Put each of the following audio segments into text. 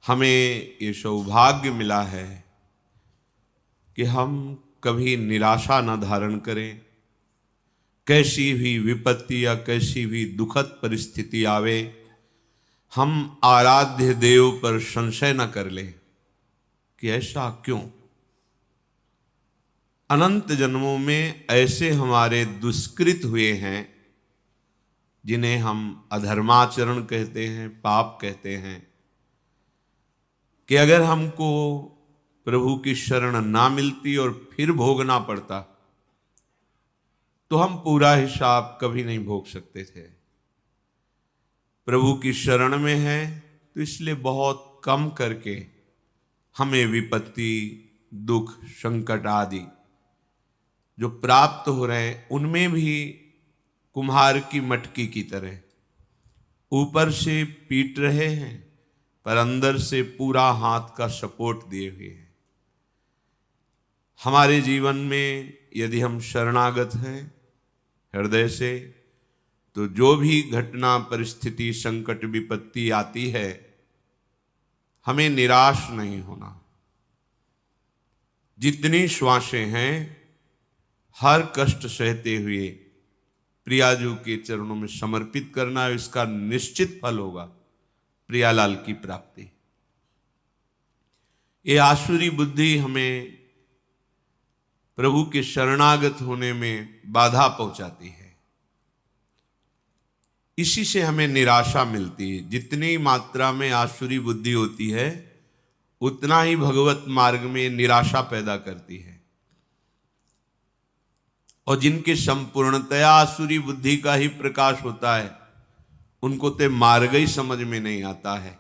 हमें ये सौभाग्य मिला है कि हम कभी निराशा न धारण करें। कैसी भी विपत्ति या कैसी भी दुखद परिस्थिति आवे, हम आराध्य देव पर संशय न कर लें कि ऐसा क्यों। अनंत जन्मों में ऐसे हमारे दुष्कृत हुए हैं जिन्हें हम अधर्माचरण कहते हैं, पाप कहते हैं, कि अगर हमको प्रभु की शरण ना मिलती और फिर भोगना पड़ता तो हम पूरा हिसाब कभी नहीं भोग सकते थे। प्रभु की शरण में है तो इसलिए बहुत कम करके हमें विपत्ति, दुख, संकट आदि जो प्राप्त हो रहे हैं उनमें भी कुम्हार की मटकी की तरह ऊपर से पीट रहे हैं पर अंदर से पूरा हाथ का सपोर्ट दिए हुए हैं। हमारे जीवन में यदि हम शरणागत हैं हृदय से, तो जो भी घटना, परिस्थिति, संकट, विपत्ति आती है, हमें निराश नहीं होना। जितनी श्वासें हैं हर कष्ट सहते हुए प्रियाजू के चरणों में समर्पित करना है। इसका निश्चित फल होगा प्रियालाल की प्राप्ति। ये आसुरी बुद्धि हमें प्रभु के शरणागत होने में बाधा पहुंचाती है। इसी से हमें निराशा मिलती है। जितनी मात्रा में आसुरी बुद्धि होती है उतना ही भगवत मार्ग में निराशा पैदा करती है। और जिनके संपूर्णतया आसुरी बुद्धि का ही प्रकाश होता है उनको तो मार्ग ही समझ में नहीं आता है।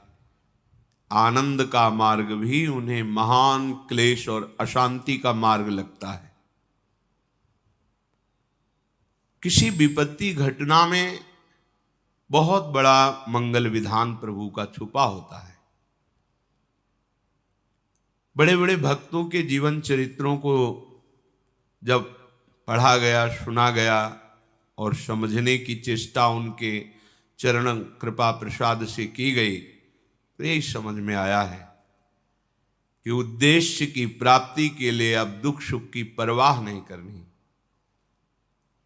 आनंद का मार्ग भी उन्हें महान क्लेश और अशांति का मार्ग लगता है। किसी विपत्ति घटना में बहुत बड़ा मंगल विधान प्रभु का छुपा होता है। बड़े बड़े भक्तों के जीवन चरित्रों को जब पढ़ा गया, सुना गया और समझने की चेष्टा उनके चरण कृपा प्रसाद से की गई तो यही समझ में आया है कि उद्देश्य की प्राप्ति के लिए अब दुख सुख की परवाह नहीं करनी।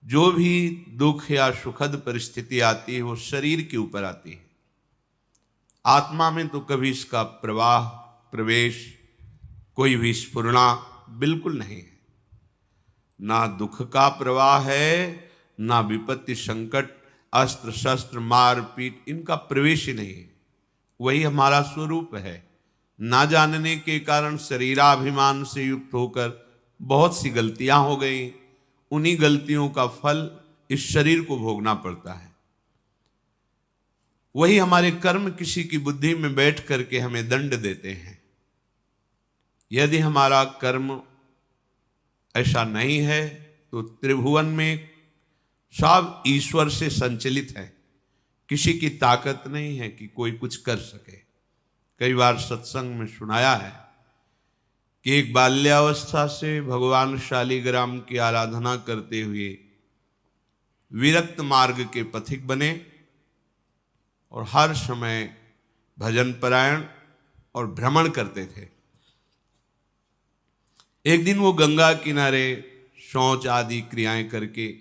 जो भी दुख या सुखद परिस्थिति आती है वो शरीर के ऊपर आती है। आत्मा में तो कभी इसका प्रवाह, प्रवेश, कोई भी स्फुरना बिल्कुल नहीं है। ना दुख का प्रवाह है, ना विपत्ति, संकट, अस्त्र शस्त्र, मार पीट, इनका प्रवेश ही नहीं है। वही हमारा स्वरूप है। ना जानने के कारण शरीराभिमान से युक्त होकर बहुत सी गलतियां हो गई। उन्हीं गलतियों का फल इस शरीर को भोगना पड़ता है। वही हमारे कर्म किसी की बुद्धि में बैठ करके हमें दंड देते हैं। यदि हमारा कर्म ऐसा नहीं है तो त्रिभुवन में सब ईश्वर से संचलित है। किसी की ताकत नहीं है कि कोई कुछ कर सके। कई बार सत्संग में सुनाया है कि एक बाल्यावस्था से भगवान शालिग्राम की आराधना करते हुए विरक्त मार्ग के पथिक बने और हर समय भजन परायण और भ्रमण करते थे। एक दिन वो गंगा किनारे शौच आदि क्रियाएं करके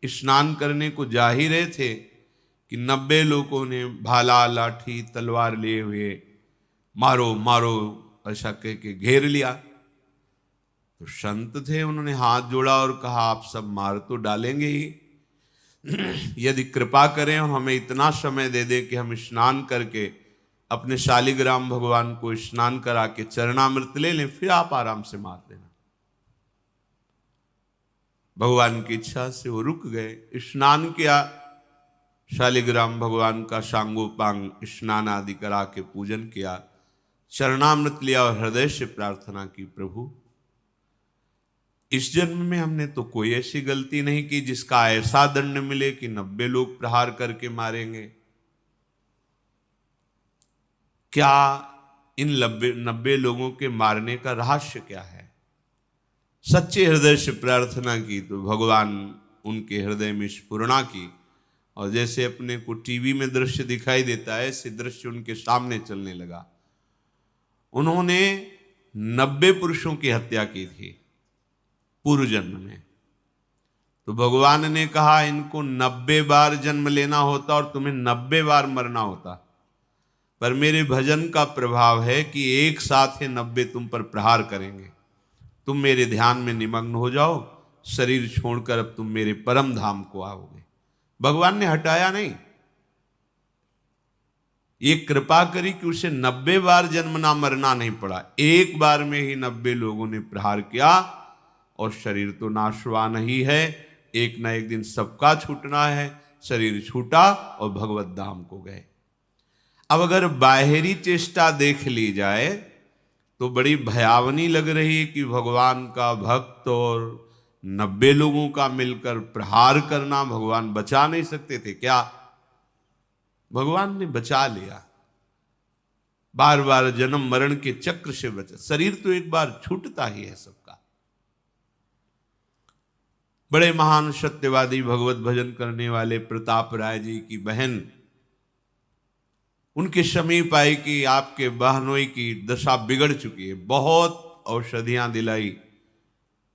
स्नान करने को जा ही रहे थे कि 90 लोगों ने भाला, लाठी, तलवार लिए हुए मारो मारो ऐसा कह के घेर लिया। तो संत थे, उन्होंने हाथ जोड़ा और कहा आप सब मार तो डालेंगे ही, यदि कृपा करें और हमें इतना समय दे दे कि हम स्नान करके अपने शालिग्राम भगवान को स्नान करा के चरणामृत ले लें, फिर आप आराम से मार देना। भगवान की इच्छा से वो रुक गए, स्नान किया, शालिग्राम भगवान का सांगोपांग स्नान आदि करा के पूजन किया, चरणामृत लिया और हृदय से प्रार्थना की, प्रभु इस जन्म में हमने तो कोई ऐसी गलती नहीं की जिसका ऐसा दंड मिले कि 90 लोग प्रहार करके मारेंगे। क्या इन 90 लोगों के मारने का रहस्य क्या है? सच्चे हृदय से प्रार्थना की तो भगवान उनके हृदय में स्फुरणा की और जैसे अपने को टीवी में दृश्य दिखाई देता है ऐसे दृश्य उनके सामने चलने लगा। उन्होंने 90 पुरुषों की हत्या की थी पूर्व जन्म में। तो भगवान ने कहा इनको 90 बार जन्म लेना होता और तुम्हें 90 बार मरना होता, पर मेरे भजन का प्रभाव है कि एक साथ ही 90 तुम पर प्रहार करेंगे। तुम मेरे ध्यान में निमग्न हो जाओ, शरीर छोड़कर अब तुम मेरे परम धाम को आओगे। भगवान ने हटाया नहीं, ये कृपा करी कि उसे 90 बार जन्म ना मरना नहीं पड़ा। एक बार में ही 90 लोगों ने प्रहार किया और शरीर तो नाशवान ही है, एक ना एक दिन सबका छूटना है। शरीर छूटा और भगवत धाम को गए। अब अगर बाहरी चेष्टा देख ली जाए तो बड़ी भयावनी लग रही है कि भगवान का भक्त और 90 लोगों का मिलकर प्रहार करना, भगवान बचा नहीं सकते थे क्या? भगवान ने बचा लिया। बार बार जन्म मरण के चक्र से बचा। शरीर तो एक बार छूटता ही है सबका। बड़े महान सत्यवादी भगवत भजन करने वाले प्रताप राय जी की बहन उनके समीप आई कि आपके बहनोई की दशा बिगड़ चुकी है, बहुत औषधियां दिलाई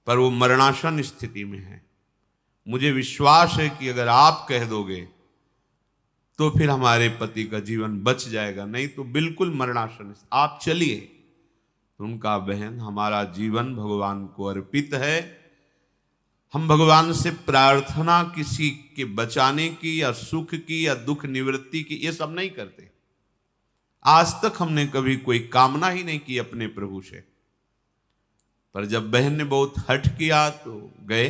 पर वो मरणासन स्थिति में है। मुझे विश्वास है कि अगर आप कह दोगे तो फिर हमारे पति का जीवन बच जाएगा, नहीं तो बिल्कुल मरणासन, आप चलिए। तो उनका बहन हमारा जीवन भगवान को अर्पित है, हम भगवान से प्रार्थना किसी के बचाने की या सुख की या दुख निवृत्ति की ये सब नहीं करते। आज तक हमने कभी कोई कामना ही नहीं की अपने प्रभु से। पर जब बहन ने बहुत हठ किया तो गए,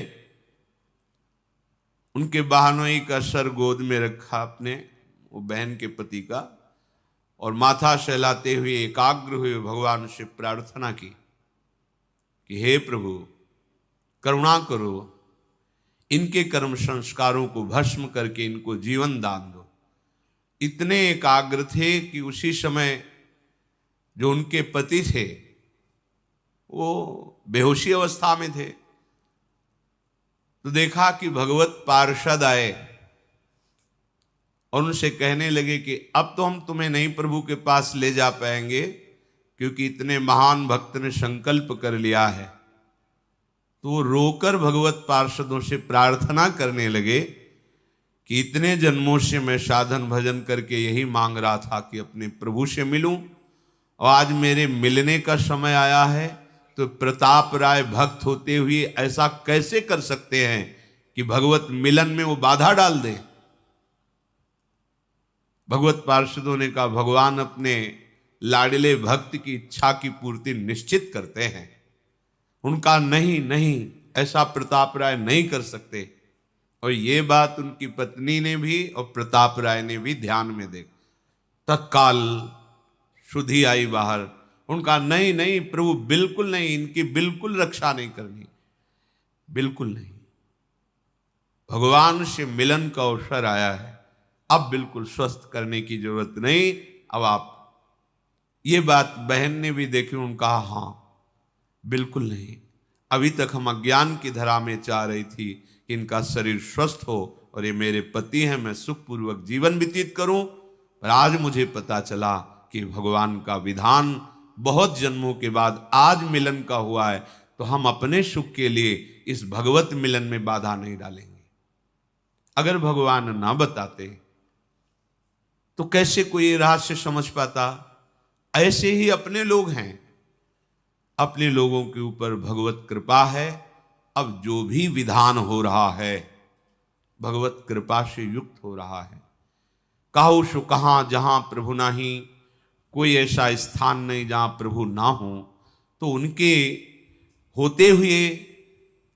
उनके बहनोई का सर गोद में रखा अपने, वो बहन के पति का, और माथा सहलाते हुए एकाग्र हुए भगवान से प्रार्थना की कि हे प्रभु करुणा करो, इनके कर्म संस्कारों को भस्म करके इनको जीवन दान दो। इतने एकाग्र थे कि उसी समय जो उनके पति थे वो बेहोशी अवस्था में थे। तो देखा कि भगवत पार्षद आए और उनसे कहने लगे कि अब तो हम तुम्हें नहीं प्रभु के पास ले जा पाएंगे, क्योंकि इतने महान भक्त ने संकल्प कर लिया है। तो वो रोकर भगवत पार्षदों से प्रार्थना करने लगे कि इतने जन्मों से मैं साधन भजन करके यही मांग रहा था कि अपने प्रभु से मिलूं, और आज मेरे मिलने का समय आया है। तो प्रताप राय भक्त होते हुए ऐसा कैसे कर सकते हैं कि भगवत मिलन में वो बाधा डाल दे? भगवत पार्षदों ने कहा भगवान अपने लाडले भक्त की इच्छा की पूर्ति निश्चित करते हैं। उनका नहीं नहीं ऐसा प्रताप राय नहीं कर सकते। और ये बात उनकी पत्नी ने भी और प्रताप राय ने भी ध्यान में देखा। तत्काल शुद्धि आई बाहर। उनका नहीं नहीं प्रभु बिल्कुल नहीं, इनकी बिल्कुल रक्षा नहीं करनी, बिल्कुल नहीं। भगवान से मिलन का अवसर आया है, अब बिल्कुल स्वस्थ करने की जरूरत नहीं। अब आप, ये बात बहन ने भी देखी, उन्होंने कहा हाँ बिल्कुल नहीं। अभी तक हम अज्ञान की धरा में चाह रही थी कि इनका शरीर स्वस्थ हो और ये मेरे पति हैं, मैं सुखपूर्वक जीवन व्यतीत करूं, पर आज मुझे पता चला कि भगवान का विधान बहुत जन्मों के बाद आज मिलन का हुआ है, तो हम अपने सुख के लिए इस भगवत मिलन में बाधा नहीं डालेंगे। अगर भगवान ना बताते तो कैसे कोई रहस्य समझ पाता? ऐसे ही अपने लोग हैं, अपने लोगों के ऊपर भगवत कृपा है। अब जो भी विधान हो रहा है भगवत कृपा से युक्त हो रहा है। कहो सो कहाँ जहां प्रभु नाही, कोई ऐसा स्थान नहीं जहां प्रभु ना हो। तो उनके होते हुए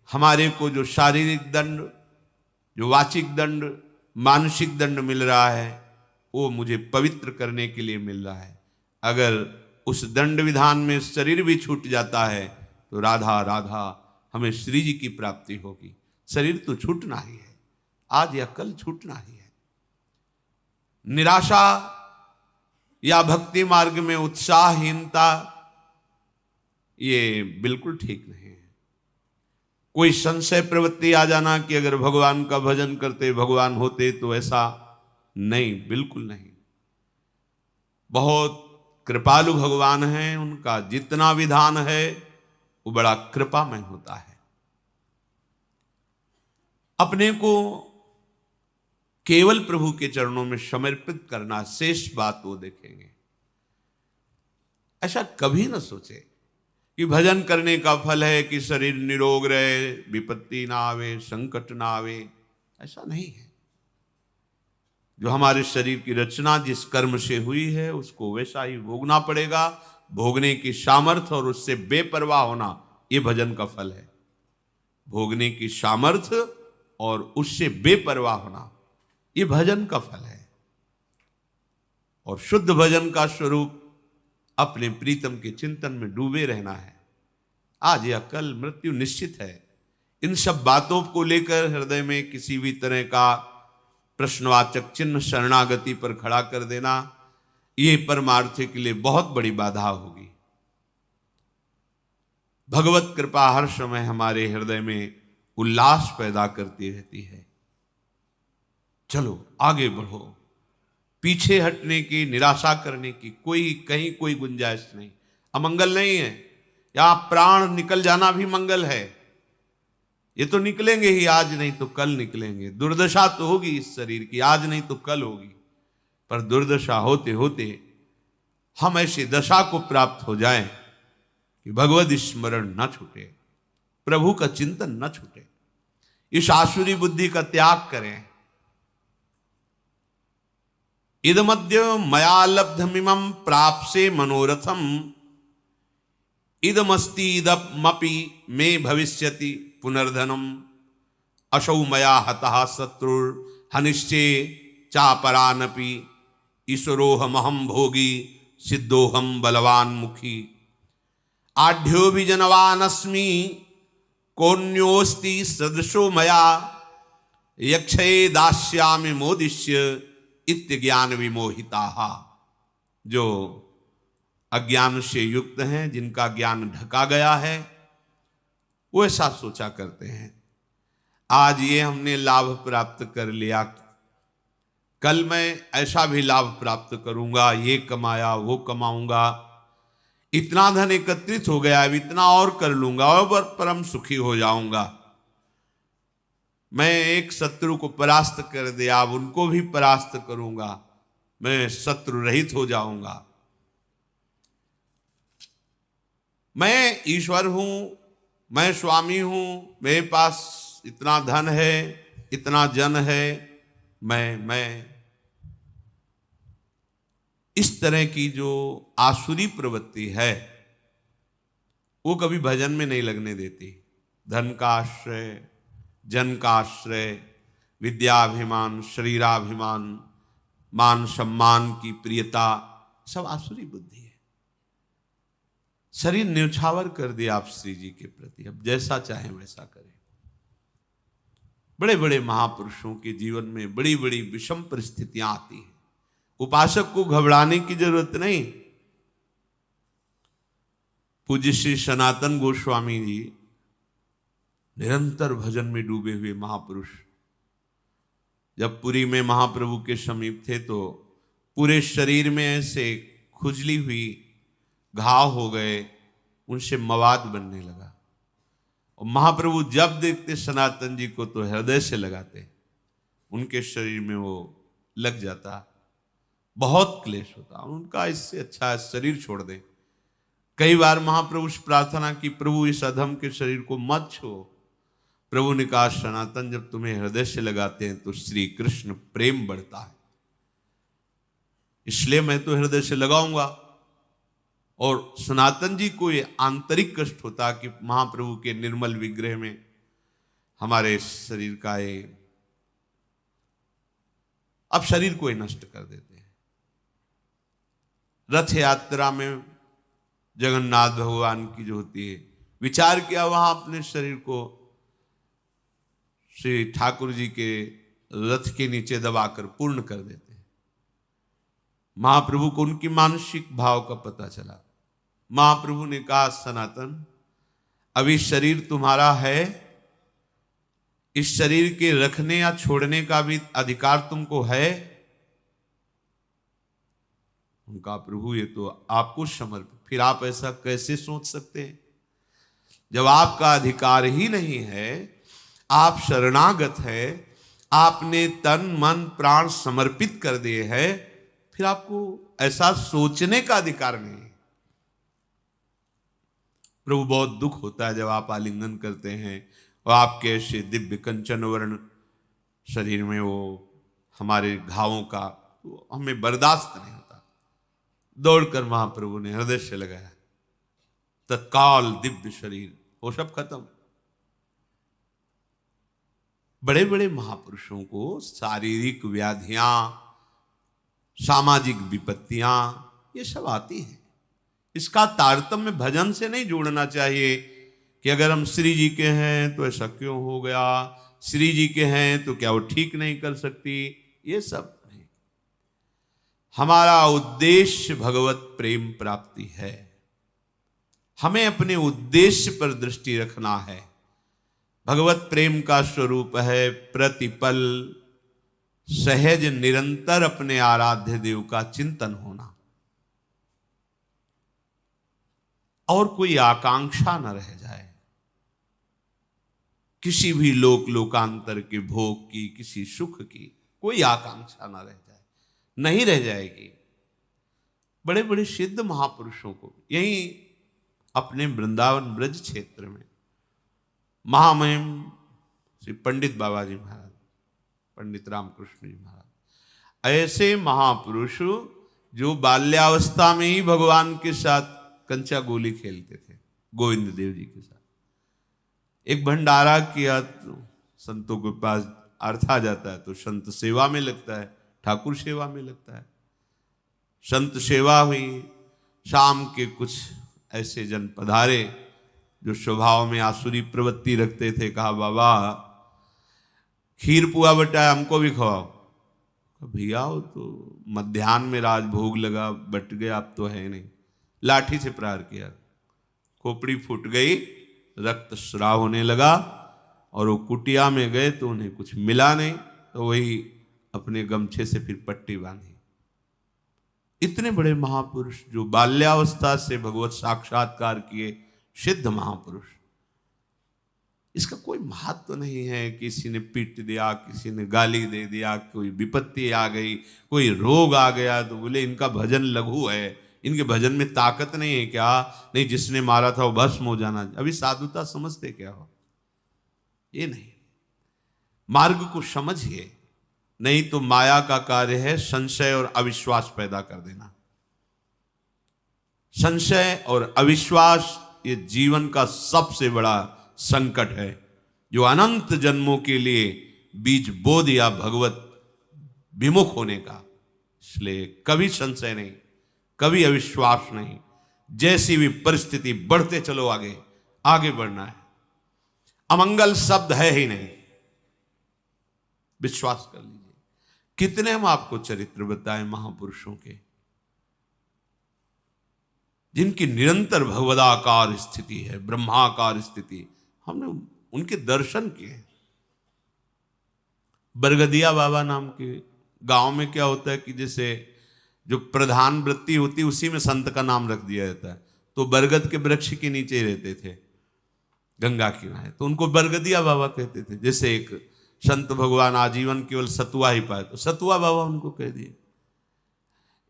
हमारे को जो शारीरिक दंड, जो वाचिक दंड, मानसिक दंड मिल रहा है, वो मुझे पवित्र करने के लिए मिल रहा है। अगर उस दंड विधान में शरीर भी छूट जाता है तो राधा राधा हमें श्री जी की प्राप्ति होगी। शरीर तो छूटना ही है, आज या कल छूटना ही है। निराशा या भक्ति मार्ग में उत्साहहीनता ये बिल्कुल ठीक नहीं है। कोई संशय प्रवृत्ति आ जाना कि अगर भगवान का भजन करते भगवान होते, तो ऐसा नहीं, बिल्कुल नहीं। बहुत कृपालु भगवान हैं, उनका जितना विधान है वो बड़ा कृपामय होता है। अपने को केवल प्रभु के चरणों में समर्पित करना शेष बात वो देखेंगे। ऐसा कभी न सोचे कि भजन करने का फल है कि शरीर निरोग रहे, विपत्ति ना आवे, संकट ना आवे। ऐसा नहीं है। जो हमारे शरीर की रचना जिस कर्म से हुई है उसको वैसा ही भोगना पड़ेगा। भोगने की सामर्थ्य और उससे बेपरवाह होना, ये भजन का फल है। भोगने की सामर्थ्य और उससे बेपरवाह होना, ये भजन का फल है। और शुद्ध भजन का स्वरूप अपने प्रीतम के चिंतन में डूबे रहना है। आज या कल मृत्यु निश्चित है। इन सब बातों को लेकर हृदय में किसी भी तरह का प्रश्नवाचक चिन्ह शरणागति पर खड़ा कर देना, ये परमार्थ के लिए बहुत बड़ी बाधा होगी। भगवत कृपा हर समय हमारे हृदय में उल्लास पैदा करती रहती है। चलो आगे बढ़ो, पीछे हटने की, निराशा करने की कहीं कोई गुंजाइश नहीं। अमंगल नहीं है, या प्राण निकल जाना भी मंगल है। ये तो निकलेंगे ही, आज नहीं तो कल निकलेंगे। दुर्दशा तो होगी इस शरीर की, आज नहीं तो कल होगी। पर दुर्दशा होते होते हम ऐसी दशा को प्राप्त हो जाएं कि भगवद स्मरण न छूटे, प्रभु का चिंतन न छूटे। इस आसुरी बुद्धि का त्याग करें। इदमद्य मया लब्धमिमं प्राप्से मनोरथम, इदमस्ति इदमपि मे भविष्यति पुनर्धनम, असौ मया हतः शत्रुर हनिश्चे चापरानपि, ईश्वरोहमहं भोगी सिद्धोहम बलवान मुखी, आढ्यो विजनवानस्मि कोन्योस्ति सदृशो मया, यक्षये दास्यामि मोदिष्य इत्य ज्ञान विमोहिताः। जो अज्ञान से युक्त हैं, जिनका ज्ञान ढका गया है, वो ऐसा सोचा करते हैं आज ये हमने लाभ प्राप्त कर लिया, कल मैं ऐसा भी लाभ प्राप्त करूंगा, ये कमाया वो कमाऊंगा, इतना धन एकत्रित हो गया, अब इतना और कर लूंगा और परम सुखी हो जाऊंगा। मैं एक शत्रु को परास्त कर दिया, अब उनको भी परास्त करूंगा, मैं शत्रु रहित हो जाऊंगा। मैं ईश्वर हूं, मैं स्वामी हूं, मेरे पास इतना धन है, इतना जन है, मैं इस तरह की जो आसुरी प्रवृत्ति है वो कभी भजन में नहीं लगने देती। धन का आश्रय, जन का आश्रय, विद्याभिमान, शरीराभिमान, मान सम्मान की प्रियता, सब आसुरी बुद्धि है। शरीर न्यौछावर कर दिया आप श्री जी के प्रति, अब जैसा चाहे वैसा करें। बड़े बड़े महापुरुषों के जीवन में बड़ी बड़ी विषम परिस्थितियां आती हैं, उपासक को घबराने की जरूरत नहीं। पूज्य श्री सनातन गोस्वामी जी निरंतर भजन में डूबे हुए महापुरुष, जब पुरी में महाप्रभु के समीप थे तो पूरे शरीर में ऐसे खुजली हुई, घाव हो गए, उनसे मवाद बनने लगा। और महाप्रभु जब देखते सनातन जी को तो हृदय से लगाते, उनके शरीर में वो लग जाता, बहुत क्लेश होता उनका। इससे अच्छा है शरीर छोड़ दें। कई बार महाप्रभु से प्रार्थना की, प्रभु इस अधम के शरीर को मत छो। प्रभु ने कहा, सनातन जब तुम्हें हृदय से लगाते हैं तो श्री कृष्ण प्रेम बढ़ता है, इसलिए मैं तो हृदय से लगाऊंगा। और सनातन जी को ये आंतरिक कष्ट होता कि महाप्रभु के निर्मल विग्रह में हमारे शरीर का ये, अब शरीर को ये नष्ट कर देते हैं। रथ यात्रा में जगन्नाथ भगवान की जो होती है, विचार किया वहां अपने शरीर को श्री ठाकुर जी के रथ के नीचे दबाकर पूर्ण कर देते हैं। महाप्रभु को उनकी मानसिक भाव का पता चला। महाप्रभु ने कहा, सनातन अभी शरीर तुम्हारा है, इस शरीर के रखने या छोड़ने का भी अधिकार तुमको है। उनका प्रभु ये तो आपको समर्पित। फिर आप ऐसा कैसे सोच सकते हैं? जब आपका अधिकार ही नहीं है, आप शरणागत है, आपने तन मन प्राण समर्पित कर दिए हैं, फिर आपको ऐसा सोचने का अधिकार नहीं है। प्रभु बहुत दुख होता है जब आप आलिंगन करते हैं और आपके ऐसे दिव्य कंचन वर्ण शरीर में वो हमारे घावों का तो हमें बर्दाश्त नहीं होता। दौड़कर महाप्रभु ने हृदय से लगाया, तत्काल दिव्य शरीर वो सब खत्म। बड़े बड़े महापुरुषों को शारीरिक व्याधियां, सामाजिक विपत्तियां ये सब आती हैं। इसका तारतम्य भजन से नहीं जोड़ना चाहिए कि अगर हम श्री जी के हैं तो ऐसा क्यों हो गया, श्री जी के हैं तो क्या वो ठीक नहीं कर सकती, ये सब नहीं। हमारा उद्देश्य भगवत प्रेम प्राप्ति है। हमें अपने उद्देश्य पर दृष्टि रखना है। भगवत प्रेम का स्वरूप है प्रतिपल सहज निरंतर अपने आराध्य देव का चिंतन होना, और कोई आकांक्षा न रह जाए किसी भी लोकांतर के भोग की, किसी सुख की कोई आकांक्षा न रह जाए, नहीं रह जाएगी। बड़े बड़े सिद्ध महापुरुषों को यही अपने वृंदावन ब्रज क्षेत्र में महामहिम श्री पंडित बाबा जी महाराज, पंडित रामकृष्ण जी महाराज, ऐसे महापुरुष जो बाल्यावस्था में ही भगवान के साथ कंचा गोली खेलते थे, गोविंद देव जी के साथ। एक भंडारा किया तो संतों के पास अर्थ आ जाता है तो संत सेवा में लगता है, ठाकुर सेवा में लगता है। संत सेवा हुई, शाम के कुछ ऐसे जन पधारे जो स्वभाव में आसुरी प्रवृत्ति रखते थे। कहा बाबा खीर पुआ बटा हमको भी खवाओ। भैया वो तो मध्याह्न में राजभोग लगा, बट गया, अब तो है नहीं। लाठी से प्रहार किया, खोपड़ी फूट गई, रक्त स्राव होने लगा, और वो कुटिया में गए तो उन्हें कुछ मिला नहीं, तो वही अपने गमछे से फिर पट्टी बांधी। इतने बड़े महापुरुष जो बाल्यावस्था से भगवत साक्षात्कार किए, सिद्ध महापुरुष, इसका कोई महत्व तो नहीं है। किसी ने पीट दिया, किसी ने गाली दे दिया, कोई विपत्ति आ गई, कोई रोग आ गया तो बोले इनका भजन लघु है, इनके भजन में ताकत नहीं है क्या? नहीं, जिसने मारा था वो भस्म हो जाना। अभी साधुता समझते क्या हो? ये नहीं, मार्ग को समझिए, नहीं तो माया का कार्य है संशय और अविश्वास पैदा कर देना। संशय और अविश्वास ये जीवन का सबसे बड़ा संकट है, जो अनंत जन्मों के लिए बीज बो दिया भगवत विमुख होने का। इसलिए कभी संशय नहीं, कभी अविश्वास नहीं। जैसी भी परिस्थिति, बढ़ते चलो आगे, आगे बढ़ना है। अमंगल शब्द है ही नहीं, विश्वास कर लीजिए। कितने हम आपको चरित्र बताएं महापुरुषों के, जिनकी निरंतर भगवदाकार स्थिति है, ब्रह्माकार स्थिति। हमने उनके दर्शन किए। बरगदिया बाबा नाम के गांव में क्या होता है कि जैसे जो प्रधान वृत्ति होती है उसी में संत का नाम रख दिया जाता है। तो बरगद के वृक्ष के नीचे ही रहते थे, गंगा किनारे, तो उनको बरगदिया बाबा कहते थे। जैसे एक संत भगवान आजीवन केवल सतुआ ही पाए तो सतुआ बाबा उनको कह दिए।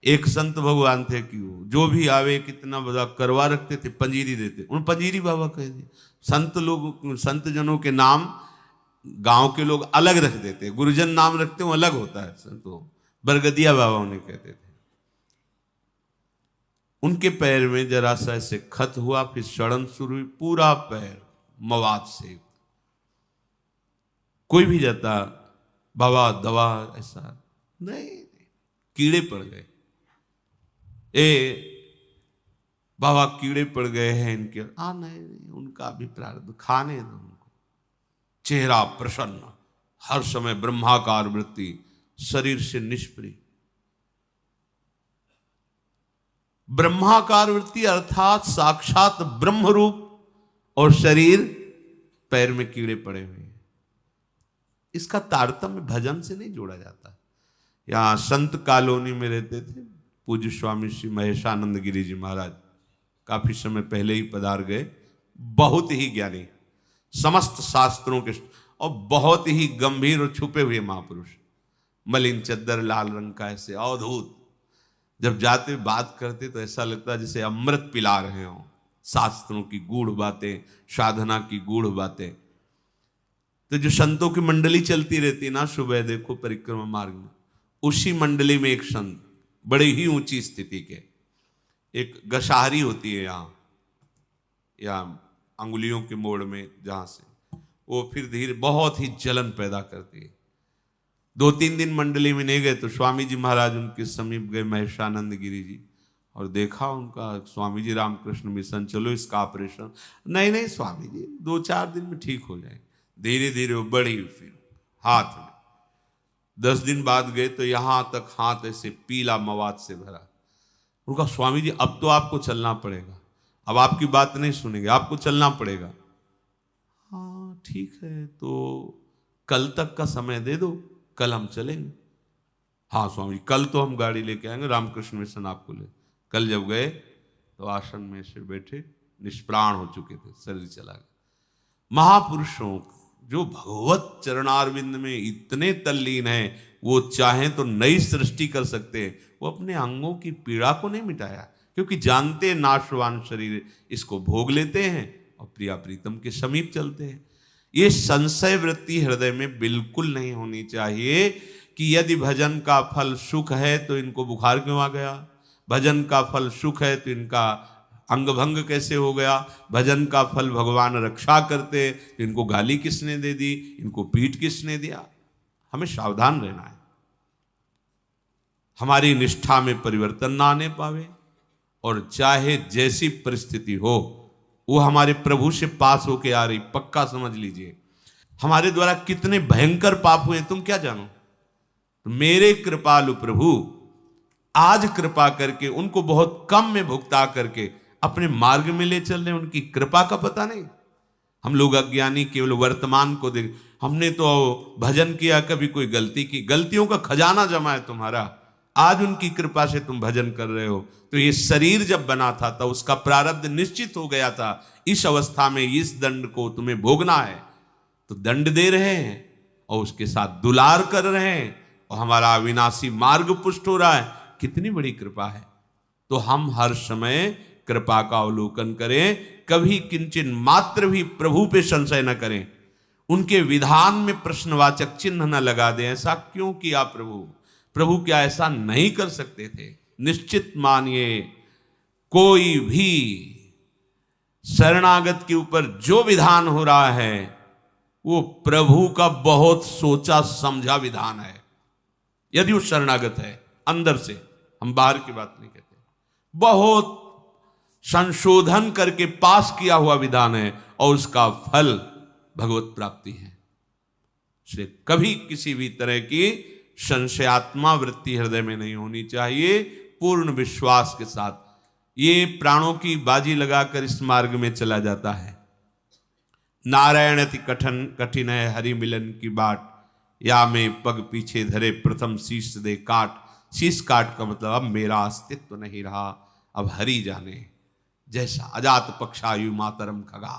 एक संत भगवान थे कि वो जो भी आवे कितना बड़ा करवा रखते थे, पंजीरी देते, उन पंजीरी बाबा कह दिए। संत लोग, संत जनों के नाम गांव के लोग अलग रख देते, गुरुजन नाम रखते वो अलग होता है। संतों बरगदिया बाबा उन्हें कहते थे। उनके पैर में जरा सा ऐसे खत हुआ, फिर सड़न शुरू हुई, पूरा पैर मवाद से। कोई भी जाता बाबा दवा, ऐसा नहीं, कीड़े पड़ गए। बाबा कीड़े पड़ गए हैं इनके। नहीं, उनका भी प्रारब्ध, खाने दो उनको। चेहरा प्रसन्न, हर समय ब्रह्माकार वृत्ति, शरीर से निष्प्रिय। ब्रह्माकार वृत्ति अर्थात साक्षात ब्रह्म रूप, और शरीर पैर में कीड़े पड़े हुए हैं। इसका तारतम्य भजन से नहीं जोड़ा जाता। यहाँ संत कॉलोनी में रहते थे, पूज्य स्वामी श्री महेशानंद गिरी जी महाराज काफी समय पहले ही पधार गए। बहुत ही ज्ञानी, समस्त शास्त्रों के और बहुत ही गंभीर और छुपे हुए महापुरुष, मलिन चद्दर लाल रंग का, ऐसे अवधूत। जब जाते बात करते तो ऐसा लगता है जैसे अमृत पिला रहे हो, शास्त्रों की गूढ़ बातें, साधना की गूढ़ बातें। तो जो संतों की मंडली चलती रहती है ना, सुबह देखो परिक्रमा मार्ग में, उसी मंडली में एक संत बड़ी ही ऊंची स्थिति के, एक गशाहरी होती है यहाँ या अंगुलियों के मोड़ में, जहां से वो फिर धीरे बहुत ही जलन पैदा करती है। 2-3 दिन मंडली में नहीं गए तो स्वामी जी महाराज उनके समीप गए, महेशानंद गिरी जी, और देखा उनका। स्वामी जी रामकृष्ण मिशन, चलो इसका ऑपरेशन। नहीं स्वामी जी 2-4 दिन में ठीक हो जाए। धीरे धीरे वो बढ़ी, फिर हाथ में 10 दिन बाद गए तो यहां तक हाथ ऐसे पीला मवाद से भरा। उनका स्वामी जी अब तो आपको चलना पड़ेगा, अब आपकी बात नहीं सुनेंगे, आपको चलना पड़ेगा। हाँ ठीक है, तो कल तक का समय दे दो, कल हम चलेंगे। हाँ स्वामी जी कल तो हम गाड़ी लेके आएंगे, रामकृष्ण मिशन आपको ले। कल जब गए तो आसन में से बैठे, निष्प्राण हो चुके थे, शरीर चला गया। महापुरुषों जो भगवत चरणारविंद में इतने तल्लीन हैं, वो चाहें तो नई सृष्टि कर सकते हैं। वो अपने अंगों की पीड़ा को नहीं मिटाया, क्योंकि जानते नाशवान शरीर, इसको भोग लेते हैं और प्रिया प्रीतम के समीप चलते हैं। ये संशय वृत्ति हृदय में बिल्कुल नहीं होनी चाहिए कि यदि भजन का फल सुख है तो इनको बुखार क्यों आ गया, भजन का फल सुख है तो इनका अंग भंग कैसे हो गया, भजन का फल भगवान रक्षा करते तो इनको गाली किसने दे दी, इनको पीठ किसने दिया। हमें सावधान रहना है, हमारी निष्ठा में परिवर्तन ना आने पावे, और चाहे जैसी परिस्थिति हो वो हमारे प्रभु से पास होके आ रही, पक्का समझ लीजिए। हमारे द्वारा कितने भयंकर पाप हुए तुम क्या जानो। तो मेरे कृपालु प्रभु आज कृपा करके उनको बहुत कम में भुगता करके अपने मार्ग में ले चल रहे, उनकी कृपा का पता नहीं। हम लोग अज्ञानी केवल वर्तमान को देख, हमने तो भजन किया, कभी कोई गलती की, गलतियों का खजाना जमा है तुम्हारा, आज उनकी कृपा से तुम भजन कर रहे हो। तो ये शरीर जब बना था तो उसका प्रारब्ध निश्चित हो गया था, इस अवस्था में इस दंड को तुम्हें भोगना है, तो दंड दे रहे हैं और उसके साथ दुलार कर रहे हैं, और हमारा अविनाशी मार्ग पुष्ट हो रहा है। कितनी बड़ी कृपा है। तो हम हर समय कृपा का अवलोकन करें, कभी किंचन मात्र भी प्रभु पे संशय न करें, उनके विधान में प्रश्नवाचक चिन्ह न लगा दें। ऐसा क्यों किया प्रभु, प्रभु क्या ऐसा नहीं कर सकते थे। निश्चित मानिए कोई भी शरणागत के ऊपर जो विधान हो रहा है वो प्रभु का बहुत सोचा समझा विधान है। यदि वो शरणागत है अंदर से, हम बाहर की बात नहीं कहते, बहुत संशोधन करके पास किया हुआ विधान है, और उसका फल भगवत प्राप्ति है। इसलिए कभी किसी भी तरह की संशयात्मा वृत्ति हृदय में नहीं होनी चाहिए। पूर्ण विश्वास के साथ ये प्राणों की बाजी लगाकर इस मार्ग में चला जाता है। नारायण अति कठिन है हरि मिलन की बाट, या में पग पीछे धरे प्रथम शीश दे काट। शीश काट का मतलब अब मेरा अस्तित्व नहीं रहा, अब हरि जाने। जैसा अजात पक्षायु मातरम खगा,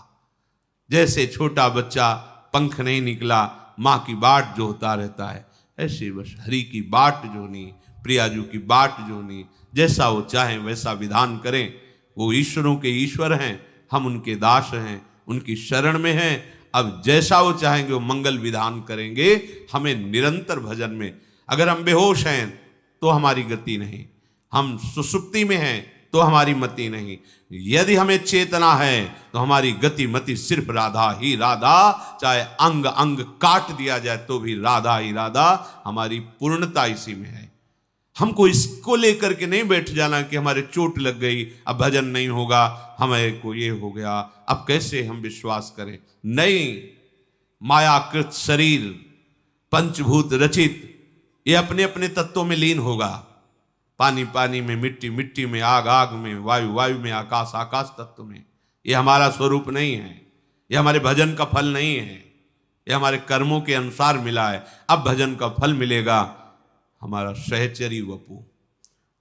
जैसे छोटा बच्चा पंख नहीं निकला माँ की बाट जोहता रहता है, ऐसे बस हरि की बाट जोनी, प्रियाजू की बाट जोनी। जैसा वो चाहे वैसा विधान करें। वो ईश्वरों के ईश्वर हैं, हम उनके दास हैं, उनकी शरण में हैं। अब जैसा वो चाहेंगे वो मंगल विधान करेंगे। हमें निरंतर भजन में, अगर हम बेहोश हैं तो हमारी गति नहीं, हम सुसुप्ति में हैं तो हमारी मति नहीं, यदि हमें चेतना है तो हमारी गति मति सिर्फ राधा ही राधा। चाहे अंग अंग काट दिया जाए तो भी राधा ही राधा। हमारी पूर्णता इसी में है। हमको इसको लेकर के नहीं बैठ जाना कि हमारे चोट लग गई, अब भजन नहीं होगा, हमें को ये हो गया, अब कैसे हम विश्वास करें। नहीं, मायाकृत शरीर पंचभूत रचित, ये अपने अपने तत्वों में लीन होगा। पानी पानी में, मिट्टी मिट्टी में, आग आग में, वायु वायु में, आकाश आकाश तत्व में। ये हमारा स्वरूप नहीं है, ये हमारे भजन का फल नहीं है, ये हमारे कर्मों के अनुसार मिला है। अब भजन का फल मिलेगा हमारा सहचरी वपु।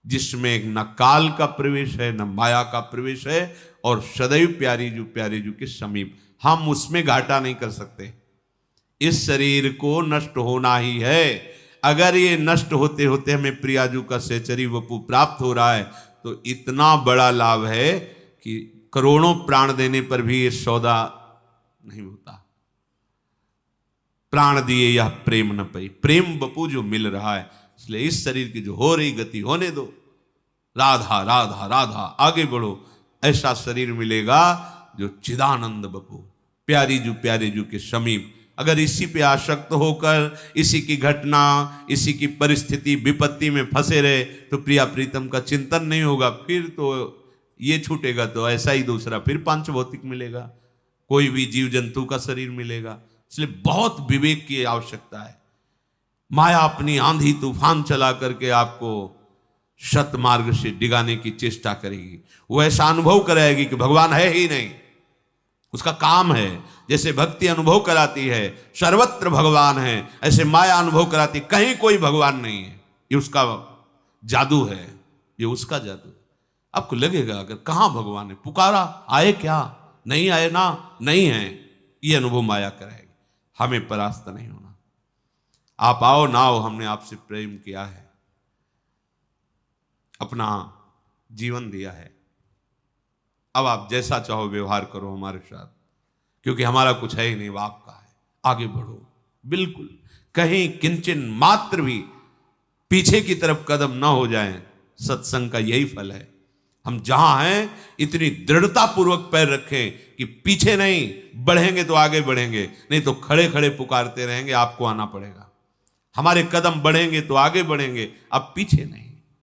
जिसमें न काल का प्रवेश है न माया का प्रवेश है, और सदैव प्यारे जू के समीप, हम उसमें घाटा नहीं कर सकते। इस शरीर को नष्ट होना ही है। अगर ये नष्ट होते होते हमें प्रियाजू का सहचरी वपु प्राप्त हो रहा है तो इतना बड़ा लाभ है कि करोड़ों प्राण देने पर भी ये सौदा नहीं होता। प्राण दिए यह प्रेम न पई, प्रेम बपू जो मिल रहा है, इसलिए इस शरीर की जो हो रही गति होने दो। राधा राधा राधा, आगे बढ़ो। ऐसा शरीर मिलेगा जो चिदानंद बपू, प्यारे जू के समीप। अगर इसी पे आसक्त होकर इसी की घटना, इसी की परिस्थिति विपत्ति में फंसे रहे तो प्रिया प्रीतम का चिंतन नहीं होगा। फिर तो ये छूटेगा तो ऐसा ही दूसरा फिर पांच भौतिक मिलेगा, कोई भी जीव जंतु का शरीर मिलेगा। इसलिए बहुत विवेक की आवश्यकता है। माया अपनी आंधी तूफान चला करके आपको सत मार्ग से डिगाने की चेष्टा करेगी। वो ऐसा अनुभव कराएगी कि भगवान है ही नहीं, उसका काम है। जैसे भक्ति अनुभव कराती है सर्वत्र भगवान है, ऐसे माया अनुभव कराती कहीं कोई भगवान नहीं है। ये उसका जादू है, ये उसका जादू है। आपको लगेगा अगर कहाँ भगवान है, पुकारा आए क्या, नहीं आए ना, नहीं है, ये अनुभव माया कराएगी। हमें परास्त नहीं होना। आप आओ ना आओ, हमने आपसे प्रेम किया है, अपना जीवन दिया है। अब आप जैसा चाहो व्यवहार करो हमारे साथ, क्योंकि हमारा कुछ है ही नहीं, वो आपका है। आगे बढ़ो, बिल्कुल कहीं किंचन मात्र भी पीछे की तरफ कदम ना हो जाएं। सत्संग का यही फल है। हम जहां हैं इतनी दृढ़ता पूर्वक पैर रखें कि पीछे नहीं बढ़ेंगे तो आगे बढ़ेंगे, नहीं तो खड़े खड़े पुकारते रहेंगे, आपको आना पड़ेगा। हमारे कदम बढ़ेंगे तो आगे बढ़ेंगे, अब पीछे नहीं।